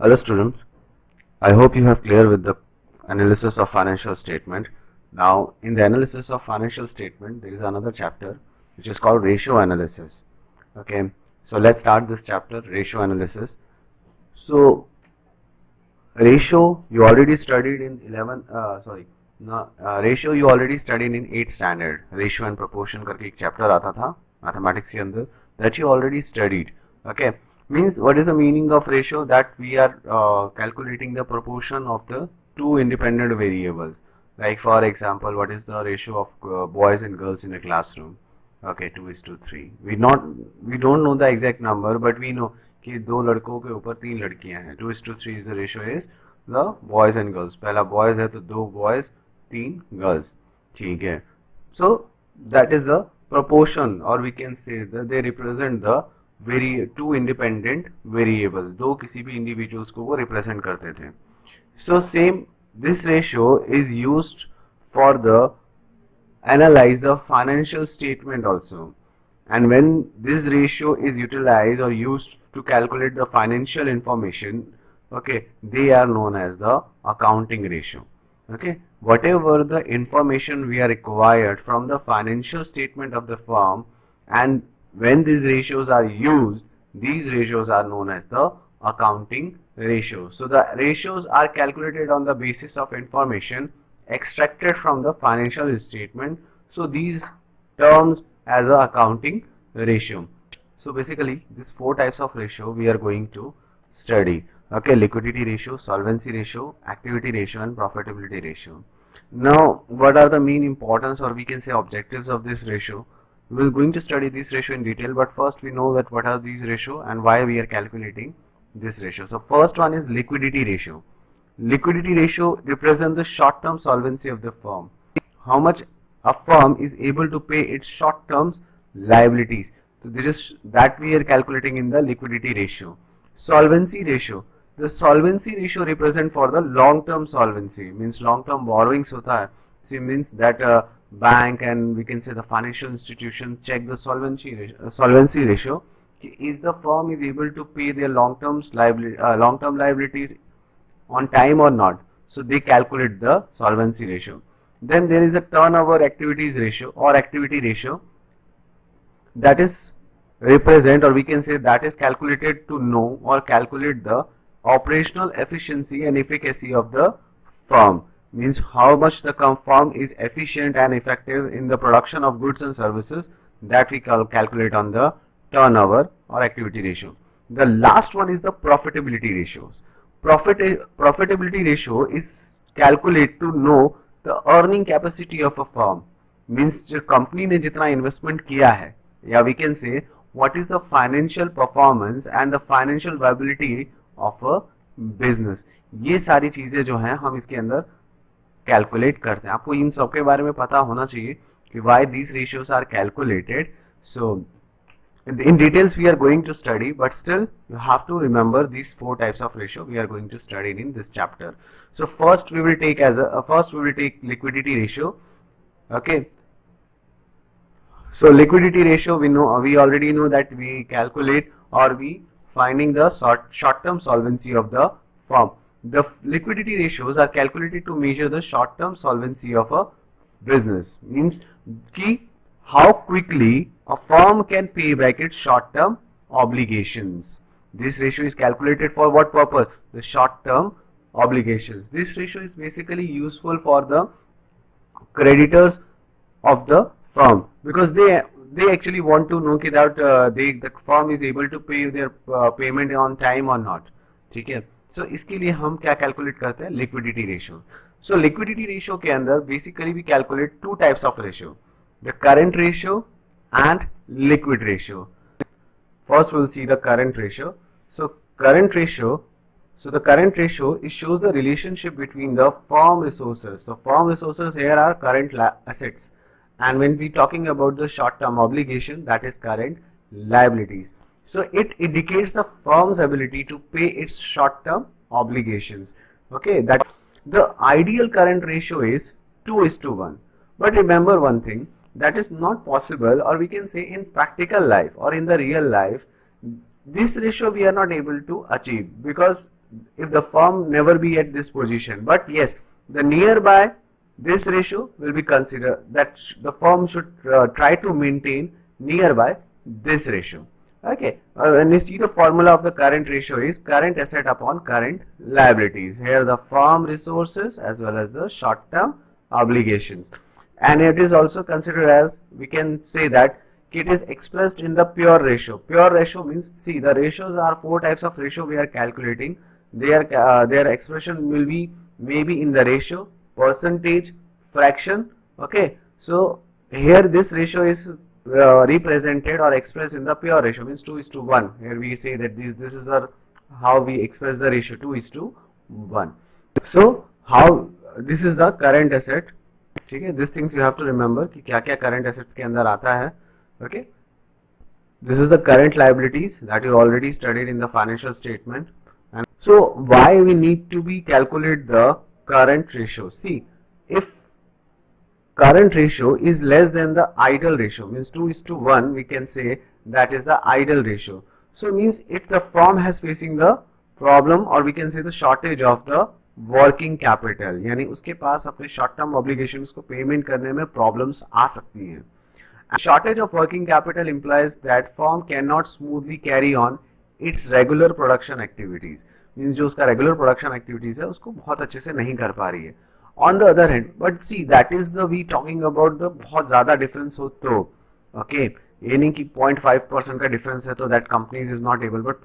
Hello students, I hope you have clear with the analysis of financial statement. Now in the analysis of financial statement there is another chapter which is called ratio analysis. Okay, so let's start this chapter, ratio analysis. So ratio you already studied in 11 ratio you already studied in 8th standard. Ratio and proportion करके एक chapter आता था mathematics के अंदर, that you already studied. Okay, means what is the meaning of ratio? That we are calculating the proportion of the two independent variables. Like for example, what is the ratio of boys and girls in a classroom? Okay, 2:3. We don't know the exact number, but we know कि दो लड़कों के ऊपर तीन लड़कियां हैं. 2:3 is the ratio is the boys and girls. पहला boys है तो दो boys तीन girls. ठीक है. So that is the proportion, or we can say that they represent the two independent variables. दो किसी भी individuals को वो represent करते थे. So same, this ratio is used for the analyze the financial statement also. And when this ratio is utilized or used to calculate the financial information, okay, they are known as the accounting ratio. Okay, whatever the information we are required from the financial statement of the firm, and when these ratios are used, these ratios are known as the accounting ratio. So the ratios are calculated on the basis of information extracted from the financial statement. So these terms as a accounting ratio. So basically these four types of ratio we are going to study. Okay, liquidity ratio, solvency ratio, activity ratio and profitability ratio. Now what are the main importance, or we can say objectives of this ratio? We are going to study this ratio in detail, but first we know that what are these ratio and why we are calculating this ratio. So first one is liquidity ratio. Liquidity ratio represents the short-term solvency of the firm. How much a firm is able to pay its short-term liabilities. So this is that we are calculating in the liquidity ratio. Solvency ratio. The solvency ratio represent for the long-term solvency, means long-term borrowings होता है. So means that bank and we can say the financial institution check the solvency ratio. Is the firm is able to pay their long-term liabilities on time or not? So they calculate the solvency ratio. Then there is a turnover activities ratio or activity ratio, that is represent, or we can say that is calculated to know or calculate the operational efficiency and efficacy of the firm. Means how much the firm is efficient and effective in the production of goods and services, that we calculate on the turnover or activity ratio. The last one is the profitability ratios. Profitability ratio is calculate to know the earning capacity of a firm. Means जो company ने जितना investment किया है, या we can say what is the financial performance and the financial viability of a business. ये सारी चीजें जो हैं हम इसके अंदर calculate करते हैं. आपको इन सब के बारे में पता होना चाहिए कि why these ratios are calculated. So in details we are going to study, but still you have to remember these four types of ratio we are going to study in this chapter. So first we will take liquidity ratio. Okay, so liquidity ratio, we already know that we calculate or we finding the short-term solvency of the firm. The liquidity ratios are calculated to measure the short-term solvency of a business. Means ki how quickly a firm can pay back its short-term obligations. This ratio is calculated for what purpose? The short-term obligations. This ratio is basically useful for the creditors of the firm, because they actually want to know that the firm is able to pay their payment on time or not. ठीक है. So इसके लिए हम क्या calculate करते हैं? Liquidity ratio. So liquidity ratio के अंदर basically we calculate two types of ratio: the current ratio and liquid ratio. First we'll see the current ratio. So the current ratio it shows the relationship between the firm resources. So firm resources here are current assets, and when we talking about the short term obligation, that is current liabilities. So it indicates the firm's ability to pay its short term obligations. Okay, that the ideal current ratio is 2:1. But remember one thing, that is not possible, or we can say in practical life or in the real life, this ratio we are not able to achieve, because if the firm never be at this position, but yes, the nearby this ratio will be considered that the firm should try to maintain nearby this ratio. Okay, when you see the formula of the current ratio is current asset upon current liabilities. Here the firm resources as well as the short term obligations, and it is also considered as, we can say that it is expressed in the pure ratio. Pure ratio means, see, the ratios are four types of ratio we are calculating. Their expression will be maybe in the ratio, percentage, fraction. Okay, so here this ratio is represented or expressed in the pure ratio, means 2:1. Here we say that this is how we express the ratio, 2:1. So how this is the current asset. ठीक है, this things you have to remember कि क्या क्या current assets के अंदर आता है. Okay, this is the current liabilities that you already studied in the financial statement. And so why we need to be calculate the current ratio? See, if current ratio is less than the ideal ratio, means 2:1, we can say that is the ideal ratio. So means if the firm has facing the problem, or we can say the shortage of the working capital, यानी उसके पास अपने short term obligations को payment करने में problems आ सकती हैं. Shortage of working capital implies that firm cannot smoothly carry on its regular production activities. Means जो उसका रेगुलर प्रोडक्शन एक्टिविटीज है उसको बहुत अच्छे से नहीं कर पा रही है. On the other hand, but see that is the we talking about the बहुत ज्यादा डिफरेंस हो तो ओके, ये नहीं कि 0.5% का डिफरेंस है तो that companies is not able, but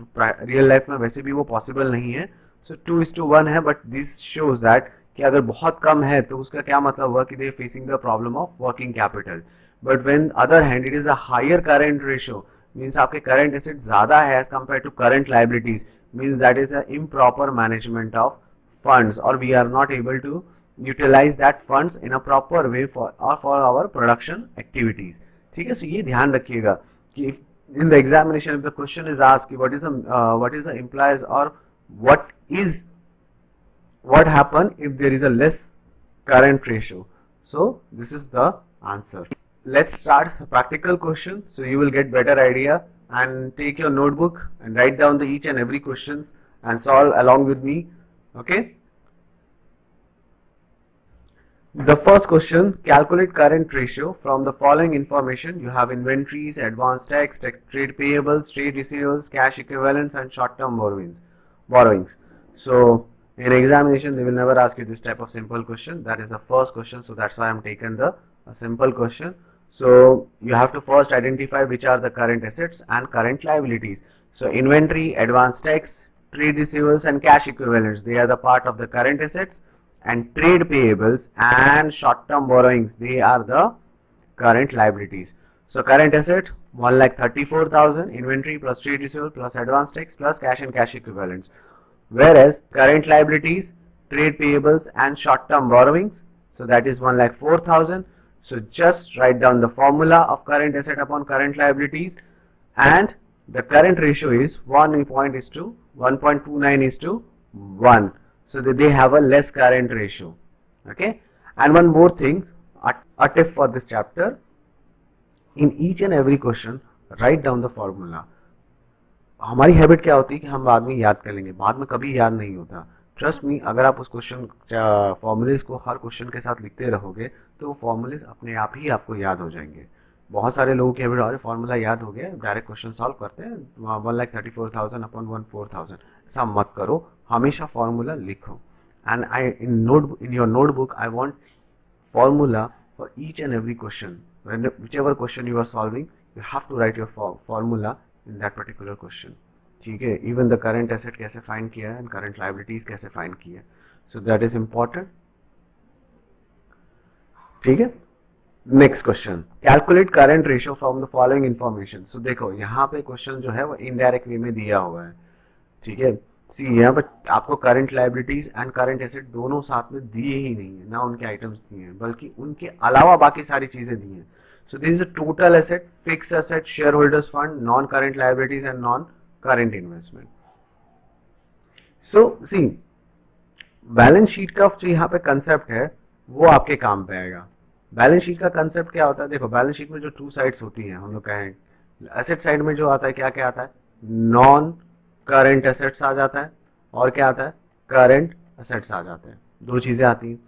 real life में वैसे भी वो पॉसिबल नहीं है. सो 2:1 है, बट दिस शोज दैट कि अगर बहुत कम है तो उसका क्या मतलब हुआ कि they facing the problem of working capital. But when other hand it is a higher current ratio, means आपके करंट एसेट ज्यादा है as compare to current liabilities, means that is a improper management of funds, और we are not able to utilise that funds in a proper way for our production activities. ठीक है, सो ये ध्यान रखिएगा कि in the examination if the question is asked what is the implies or what happen if there is a less current ratio. So this is the answer. Let's start the practical question so you will get better idea, and take your notebook and write down the each and every questions and solve along with me. Okay, the first question, calculate current ratio from the following information. You have inventories, advance tax, trade payables, trade receivables, cash equivalents, and short-term borrowings. So in examination they will never ask you this type of simple question. That is the first question, so that's why I'm taken the simple question. So you have to first identify which are the current assets and current liabilities. So inventory, advance tax, trade receivables, and cash equivalents, they are the part of the current assets, and trade payables and short-term borrowings, they are the current liabilities. So current asset 1,34,000, inventory plus trade receivable plus advance tax plus cash and cash equivalents. Whereas current liabilities, trade payables and short-term borrowings, so that is 1,04,000. So just write down the formula of current asset upon current liabilities, and the current ratio is 1.29:1. So that they have a less current ratio. Okay, and one more thing, a tip for this chapter, in each and every question write down the formula. हमारी habit क्या होती है कि हम बाद में याद कर लेंगे, बाद में कभी याद नहीं होता. ट्रस्ट मी, अगर आप उस क्वेश्चन फॉर्मूलेज को हर क्वेश्चन के साथ लिखते रहोगे तो वो फॉर्मूलेज अपने आप ही आपको याद हो जाएंगे. बहुत सारे लोगों की हैबिट, अरे फॉर्मूला याद हो गया, डायरेक्ट क्वेश्चन सॉल्व करते हैं 1,34,000 अपॉन 1,04,000. ऐसा मत करो, हमेशा फॉर्मूला लिखो. And I in your notebook I want formula for each and every question. whichever question you are solving, you have to write your formula in that particular question. ठीक है, even the current asset कैसे find किया है and current liabilities कैसे find की है, so that is important. ठीक है, next question, calculate current ratio from the following information. So देखो यहाँ पे क्वेश्चन जो है वो इनडायरेक्ट वे में दिया हुआ है. ठीक है, सी यहाँ पर आपको current liabilities and current asset दोनों साथ में दिए ही नहीं है, ना उनके आइटम्स दिए हैं, बल्कि उनके अलावा बाकी सारी चीजें दी हैं. So this is a total asset, fix asset, share holders fund, non current liabilities and non current investment. So see balance sheet का जो यहाँ पे कंसेप्ट है वो आपके काम पे आएगा. बैलेंस शीट का कंसेप्ट क्या होता है, देखो बैलेंस शीट में जो टू साइड्स होती हैं, हम लोग कहें एसेट साइड में जो आता है क्या क्या आता है, नॉन करंट एसेट्स आ जाता है, और क्या आता है, करंट असेट्स आ जाते हैं, दो चीजें आती हैं।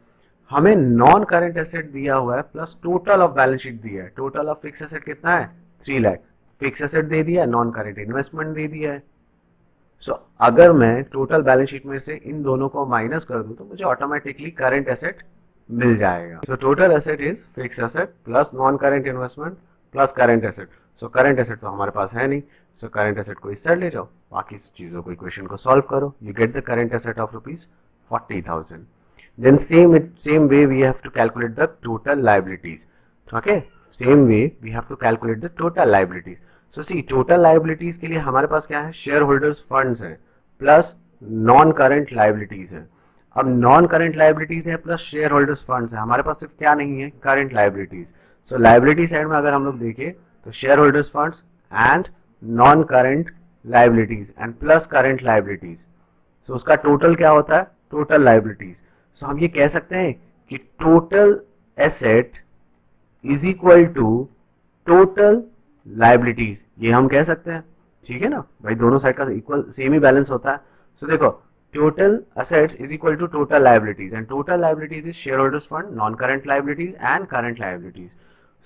हमें नॉन करंट एसेट दिया हुआ है plus total of balance sheet दिया है, टोटल ऑफ फिक्स एसेट कितना है 3 लाख, फिक्स एसेट दे दिया है, नॉन करंट इन्वेस्टमेंट दे दिया है। सो अगर मैं टोटल बैलेंस शीट में से इन दोनों को माइनस कर दूं तो मुझे ऑटोमेटिकली करंट एसेट मिल जाएगा। So total asset is fix asset plus non current investment plus current asset. So current asset तो हमारे पास है नहीं, सो करंट एसेट को इस साइड ले जाओ, बाकी चीजों को इक्वेशन को सॉल्व करो, you get the current asset of ₹40,000। Then same way we have to calculate the total liabilities. Okay, same way we have to calculate the total liabilities. So see, total liabilities के लिए हमारे पास क्या है, share holders funds है plus non current liabilities है। अब non current liabilities है प्लस शेयर होल्डर्स फंड्स है, हमारे पास सिर्फ क्या नहीं है, current liabilities. So liability side में अगर हम लोग देखें तो share holders funds and non current liabilities and plus current liabilities, so उसका टोटल क्या होता है, टोटल लाइबिलिटीज। सो हम ये कह सकते हैं कि total asset is equal to total liabilities, ये हम कह सकते हैं, ठीक है ना भाई, दोनों साइड का इक्वल सेम ही बैलेंस होता है। सो देखो, total assets is equal to total liabilities and total liabilities is share holders fund, non current liabilities and current liabilities.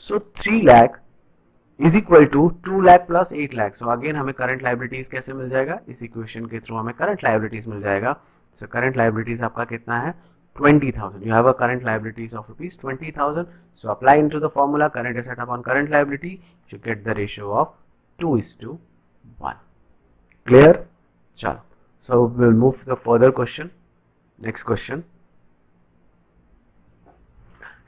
So 3 lakh is equal to 2 lakh plus 8 lakh. So again हमें current liabilities कैसे मिल जाएगा, इस equation के through हमें current liabilities मिल जाएगा। So current liabilities आपका कितना है, 20,000. You have a current liabilities of ₹20,000. So apply into the formula current asset upon current liability, you get the ratio of 2:1. Clear? Chalo. So we'll move to the further question. Next question.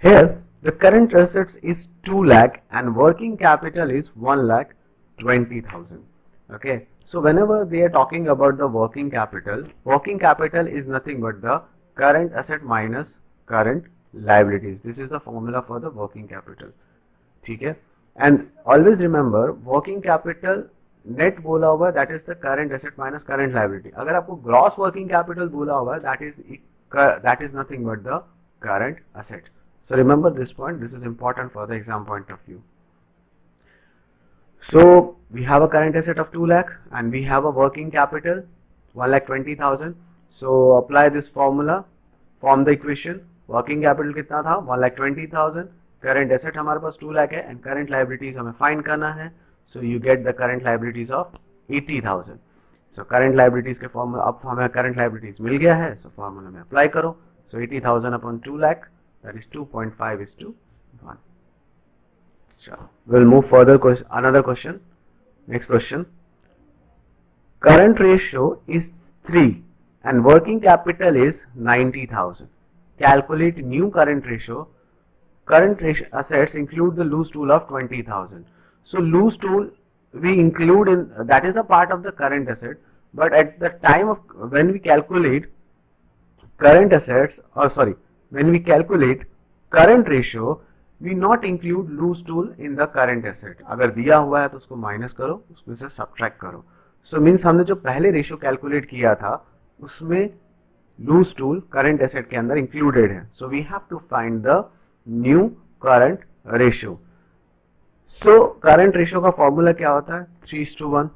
Here the current assets is 2 lakh and working capital is 1,20,000. Okay. So whenever they are talking about the working capital is nothing but the current asset minus current liabilities. This is the formula for the working capital. ठीक है, and always remember working capital net बोला हुआ that is the current asset minus current liability. अगर आपको gross working capital बोला हुआ that is nothing but the current asset. So remember this point. This is important for the exam point of view. So we have a current asset of 2 lakh and we have a working capital 1,20,000. So apply this formula, form the equation. Working capital कितना था, 1,20,000. Current asset हमारे पास 2 लाख है and current liabilities हमें find करना है. So you get the current liabilities of 80,000. So current liabilities के formula, अब हमें current liabilities मिल गया है, so formula में apply करो. So 80,000 upon 2 lakh, that is 2.5:1. We'll move further. Another question. Next question. Current ratio is 3 and working capital is 90,000. Calculate new current ratio. Current ratio assets include the loose tool of 20,000. So loose tool we include in, that is a part of the current asset, but at the time of when we calculate current assets, or sorry, when we calculate current ratio, we not include loose tool in the current asset. अगर दिया हुआ है तो उसको minus करो, उसमें से subtract करो. So means हमने जो पहले रेशियो कैलकुलेट किया था उसमें लूज टूल करंट एसेट के अंदर इंक्लूडेड है. So we have to find the new current ratio. So current ratio का फॉर्मूला क्या होता है, 3:1.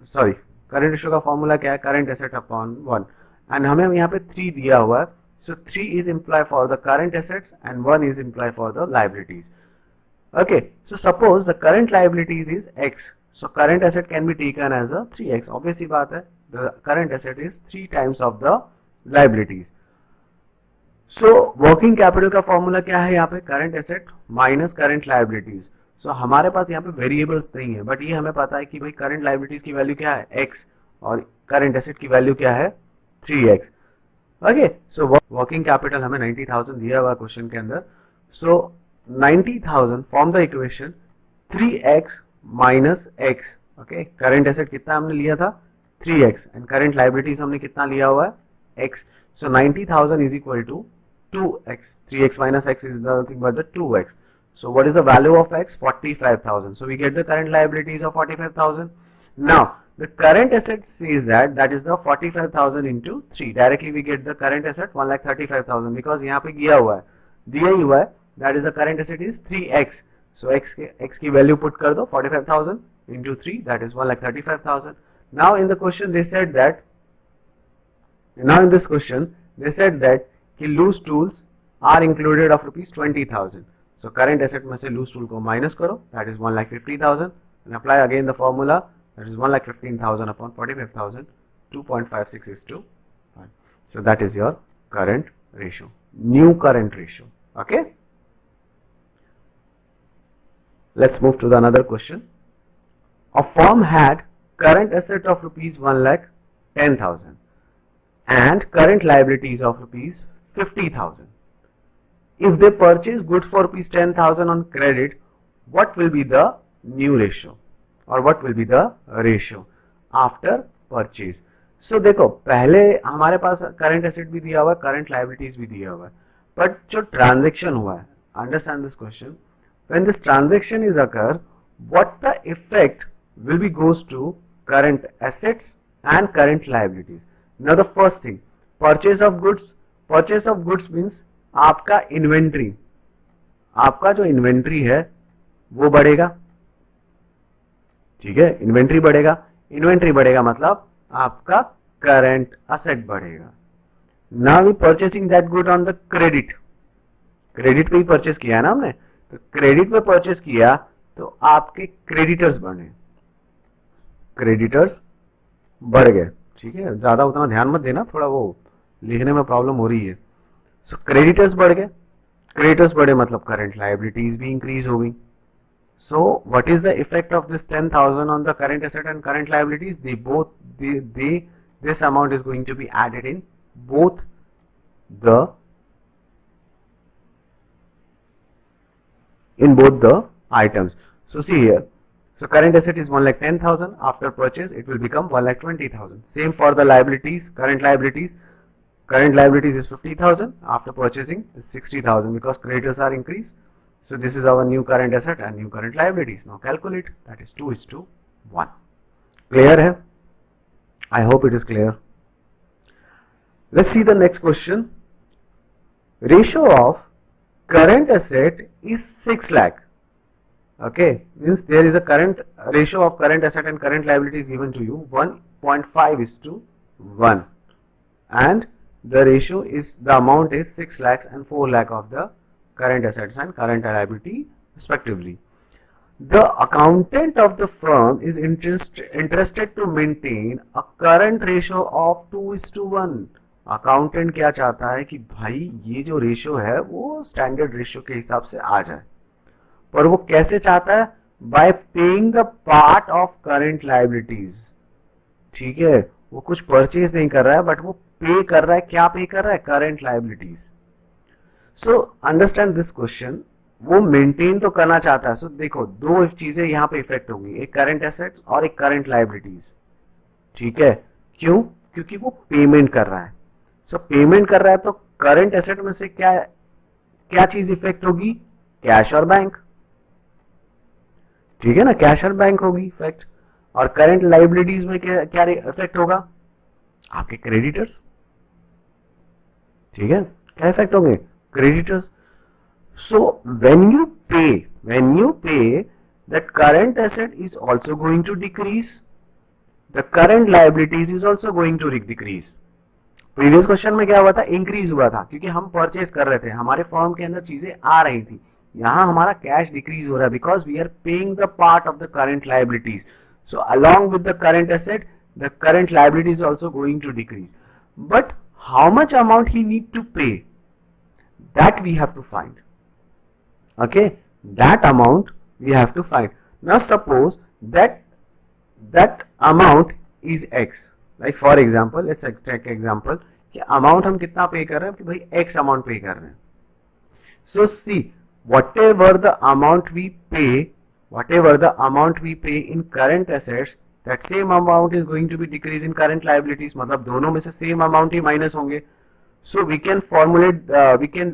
सॉरी, करंट रेशियो का फॉर्मूला क्या है, करंट एसेट अपॉन 1. एंड हमें यहाँ पे 3 दिया हुआ है. सो 3 is imply for the current assets and 1 is imply for the liabilities. Okay, so suppose the current liabilities is x. So current asset can be taken as a 3x. Obviously बात है, the current asset is 3 times of the liabilities. So working capital का formula क्या है यहाँ पे, current asset minus current liabilities. So हमारे पास यहाँ पे वेरिएबल्स नहीं है, बट ये हमें पता है कि भाई करंट लाइबिलिटीज की वैल्यू क्या है x और करंट एसेट की वैल्यू क्या है 3x. Okay, so working capital हमें 90,000 दिया हुआ क्वेश्चन के अंदर. सो 90,000 form the equation 3x minus x. Okay, current asset कितना हमने लिया था 3x एंड करंट लाइबिलिटीज हमने कितना लिया हुआ है x. So 90,000 is equal to 2x. 3x minus x is nothing but the 2x. So what is the value of x? 45,000. So we get the current liabilities of 45,000. Now the current asset says that is the 45,000 into 3. Directly we get the current asset 1,35,000 because यहाँ पे दिया ही हुआ है that is the current asset is 3x. So x की value put कर दो 45,000 into 3, that is 1,35,000. Now in the question they said that Now in this question, they said that कि loose tools are included of rupees 20,000. So current asset में से loose tool को minus करो, that is 1,50,000, and apply again the formula, that is 1,15,000 upon 45,000, 2.56 is to 1. So that is your current ratio, new current ratio. Okay. Let's move to the another question. A firm had current asset of rupees 1,10,000 and current liabilities of rupees 50,000. If they purchase goods for rupees 10,000 on credit, what will be the new ratio or what will be the ratio after purchase? So देखो पहले हमारे पास current asset भी दिया हुआ है, current liabilities भी दिया हुआ है, but जो transaction हुआ है, understand this question, when this transaction is occur, what the effect will be goes to current assets and current liabilities. Now the first thing, purchase of goods means आपका inventory, आपका जो inventory है वो बढ़ेगा, ठीक है, इन्वेंट्री बढ़ेगा मतलब आपका करंट असेट बढ़ेगा. Now we purchasing that good on the credit पे ही परचेस किया है ना हमने, तो क्रेडिट पे परचेस किया तो आपके क्रेडिटर्स बढ़ गए, ठीक है, ज्यादा उतना ध्यान मत देना, थोड़ा वो लिखने में प्रॉब्लम हो रही है. सो क्रेडिटर्स बढ़े मतलब करंट लायबिलिटीज भी इंक्रीज हो गई. So what is the effect of this 10,000 on the current asset and current liabilities? This amount is going to be added in both the items. So see here, so current asset is 1,10,000, after purchase it will become 1,20,000. Same for the liabilities, current liabilities is 50,000, after purchasing is 60,000 because creditors are increased. So this is our new current asset and new current liabilities. Now calculate, that is 2:1. Clear hai? I hope it is clear. Let's see the next question. Ratio of current asset is 6 lakh. Okay, means there is a current ratio of current asset and current liabilities given to you, 1.5:1, and the ratio is, the amount is 6 lakhs and 4 lakh of the current assets and current liability respectively. The accountant of the firm is interested to maintain a current ratio of 2:1. Accountant क्या चाहता है कि भाई ये जो ratio है वो standard ratio के हिसाब से आ जाए, पर वो कैसे चाहता है? Bye paying the part of current liabilities. ठीक है, वो कुछ परचेज नहीं कर रहा है बट वो पे कर रहा है. क्या पे कर रहा है? Current liabilities. So understand this question, वो मेंटेन तो करना चाहता है. सो देखो दो चीजें यहाँ पे इफेक्ट होंगी, एक करंट एसेट्स और एक करंट लायबिलिटीज. ठीक है, क्यों? क्योंकि वो पेमेंट कर रहा है. सो पेमेंट कर रहा है तो करंट एसेट में से क्या चीज इफेक्ट होगी? कैश और बैंक. ठीक है ना, कैश और बैंक होगी इफेक्ट. और करंट लायबिलिटीज में क्या इफेक्ट होगा? आपके क्रेडिटर्स. ठीक है, क्या इफेक्ट होंगे? Creditors. So when you pay that current asset is also going to decrease, the current liabilities is also going to decrease. Previous question में क्या हुआ था? इंक्रीज हुआ था क्योंकि हम परचेज कर रहे थे, हमारे फर्म के अंदर चीजें आ रही थी. यहां हमारा कैश डिक्रीज हो रहा है because we are paying the part of the current liabilities. So along with the current asset the current liability is also going to decrease. But how much amount he need to pay, that we have to find. Okay, that amount we have to find. Now suppose that amount is X. Like for example, let's take example कि amount हम कितना पे कर रहे हैं कि भाई x amount पे कर रहे हैं. सो सी, whatever the amount we pay in current assets, that same amount is going to be decreased in current liabilities. मतलब दोनों में से सेम अमाउंट ही माइनस होंगे. So we can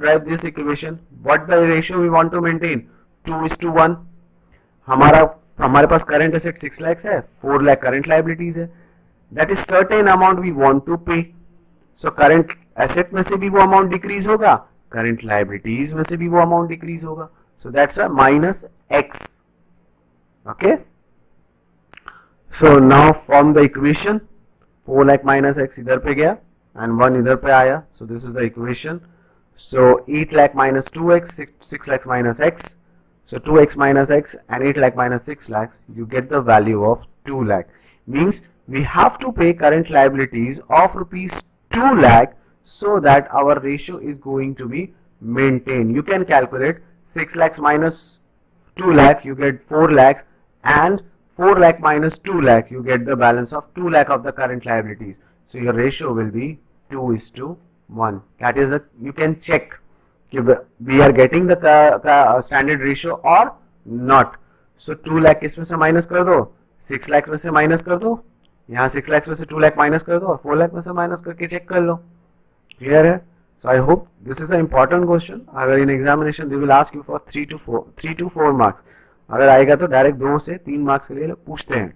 drive this equation. What the ratio we want to maintain? 2:1. हमारे पास current asset 6 lakhs है, 4 lakh current liabilities है. That is certain amount we want to pay. So current asset में से भी वो amount decrease होगा, current liabilities में से भी वो amount decrease होगा. So that's why minus x. Okay. So now from the equation 4 lakh minus x इधर पे गया, एंड 1 इधर पे आया, सो this is the equation. So 8 lakh minus 2x, 6 lakhs minus x. So 2x minus x and 8 lakh minus 6 lakhs, you get the value of 2 lakh. Means we have to pay current liabilities of rupees 2 lakh so that our ratio is going to be maintained. You can calculate 6 lakhs minus 2 lakh, you get 4 lakhs, and 4 lakh minus 2 lakh, you get the balance of 2 lakh of the current liabilities. So your ratio will be 2:1. That is you can check we are getting the standard ratio or not. So 2 lakh इसमें से minus कर दो, 6 लाख में से minus कर दो, यहाँ 6 लाख में से 2 लाख माइनस कर दो और 4 लाख में से माइनस करके चेक कर लो. क्लियर है? So I hope this is an important question. अगर in examination they will ask you for 3 to 4 marks. अगर आएगा तो डायरेक्ट 2 से 3 मार्क्स के लिए पूछते हैं.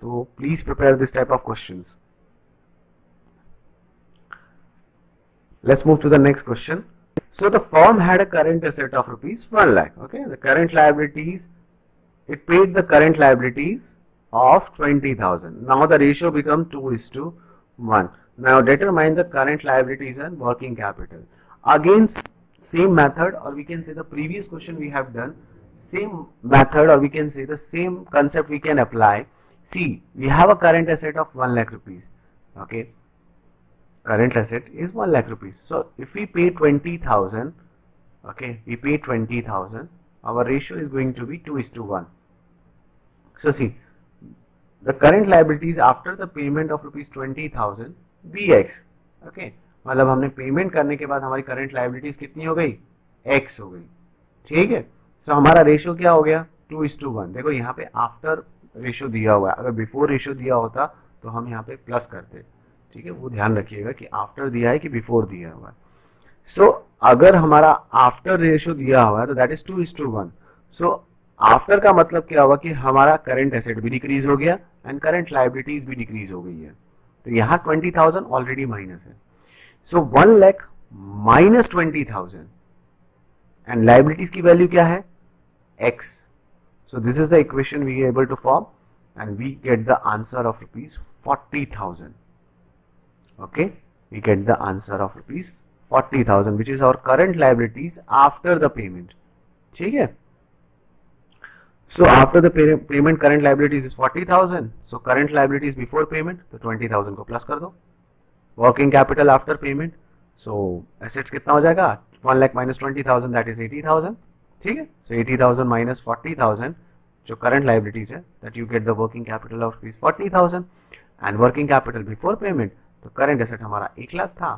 तो please prepare this type of questions. Let's move to the next question. So the firm had a current asset of rupees 1 lakh. Okay, the current liabilities, it paid the current liabilities of 20,000. Now the ratio become 2:1. Now determine the current liabilities and working capital. Again, same method, or we can say the previous question we have done, same method, or we can say the same concept we can apply. See, we have a current asset of 1 lakh rupees. Okay. Current asset is 1 lakh rupees. So if we pay 20,000, okay, we pay 20,000, our ratio is going to be 2:1. So see, the current liabilities after the payment of rupees 20,000 bx. Okay, मतलब हमने payment करने के बाद हमारी current liabilities कितनी हो गई? x हो गई. ठीक है. सो हमारा रेशियो क्या हो गया? 2:1. देखो यहाँ पे आफ्टर रेशियो दिया हुआ है, अगर बिफोर रेशियो दिया होता तो हम यहाँ पे प्लस करते. ठीक है, वो ध्यान रखिएगा कि आफ्टर दिया है कि बिफोर दिया हुआ है. सो अगर हमारा आफ्टर रेशियो दिया हुआ है तो दैट इज 2:1. सो आफ्टर का मतलब क्या हुआ कि हमारा करंट एसेट भी डिक्रीज हो गया एंड करंट लाइबिलिटीज भी डिक्रीज हो गई है. तो यहाँ 20,000 ऑलरेडी माइनस है. So 1 lakh minus 20,000 and liabilities की वैल्यू क्या है? x. So this is the equation we are able to form and we get the answer of rupees 40,000. Okay, we get the answer of rupees 40,000, which is our current liabilities after the payment. ठीक है. So after the payment current liabilities is 40,000. So current liabilities before payment, तो 20,000 को plus कर दो. Working capital after payment, so assets कितना हो जाएगा? 1 lakh minus 20,000, that is 80,000. ठीक है. So 80,000 minus 40,000, जो current liabilities है, that you get the working capital of rupees 40,000. And working capital before payment, तो करंट एसेट हमारा 1 लाख था,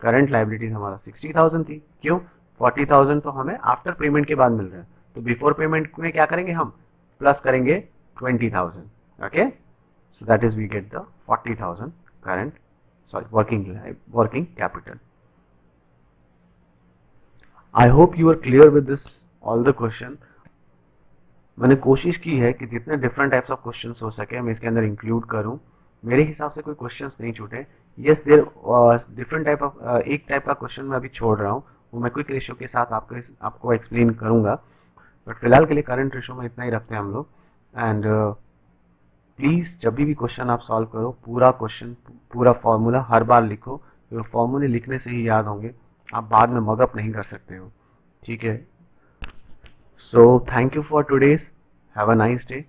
करंट लाइबिलिटीज हमारा 60,000 थी. क्यों? 40,000 तो हमें आफ्टर पेमेंट के बाद मिल रहा है, तो बिफोर पेमेंट में क्या करेंगे हम? प्लस करेंगे 20,000. Okay, so that is we get the 40,000 current, sorry working capital. I hope you are clear with this all the question. मैंने कोशिश की है कि जितने डिफरेंट टाइप्स ऑफ क्वेश्चन हो सके मैं इसके अंदर इंक्लूड करूं. मेरे हिसाब से कोई क्वेश्चंस नहीं छूटे. Yes, there different type of एक टाइप का क्वेश्चन मैं अभी छोड़ रहा हूँ, वो मैं क्विक रेशियो के साथ आपको एक्सप्लेन करूँगा. बट फिलहाल के लिए करंट रेशियो में इतना ही रखते हैं हम लोग. एंड प्लीज़ जब भी क्वेश्चन आप सॉल्व करो, पूरा क्वेश्चन पूरा फॉर्मूला हर बार लिखो. फॉर्मूले लिखने से ही याद होंगे, आप बाद में मगअप नहीं कर सकते हो. ठीक है. So thank you for today's. Have a nice day.